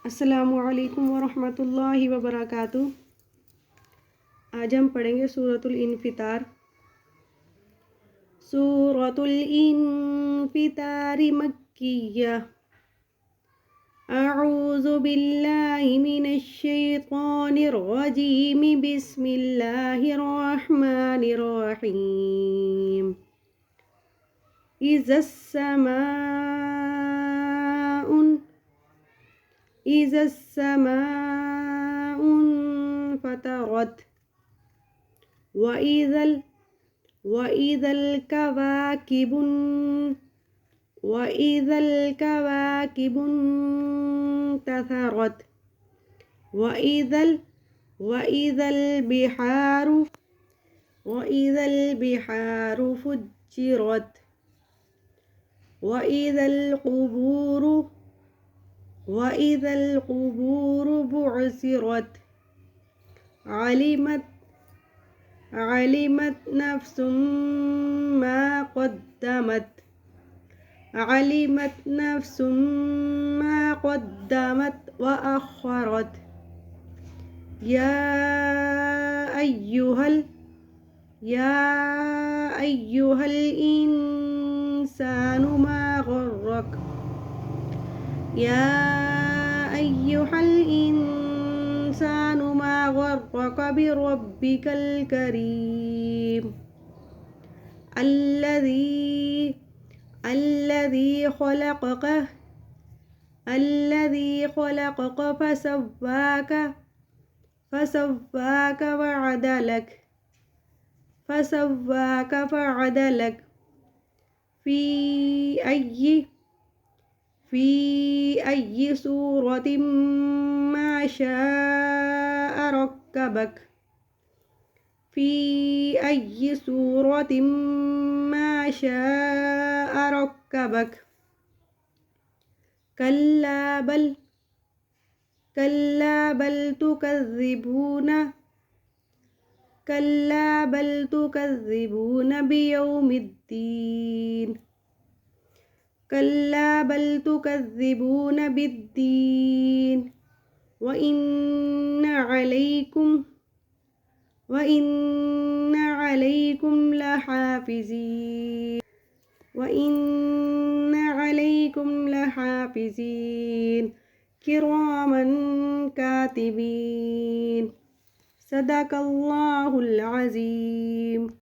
अस्सलामुअलैकुम वरहमतुल्लाहि वबरकातुह। आज हम पढ़ेंगे सूरतुल इन्फितार। सूरतुल इन्फितार मक्किय्या। अऊज़ु बिल्लाहि मिनश शैतानिर रजीम। बिस्मिल्लाहिर रहमानिर रहीम। إذا السماء انفطرت وإذا الكواكب انتثرت وإذا البحار فجرت وإذا القبور بعثرت. علمت نفس ما قدمت وأخرت. يا أيها الإنسان ما غرك بربك الكريم. الذي خلقك فسواك فعدلك في أي صورة ما شاء ركبك. كلا بل تكذبون بيوم الدين. وإن عليكم لحافظين كراما كاتبين. صدق الله العظيم.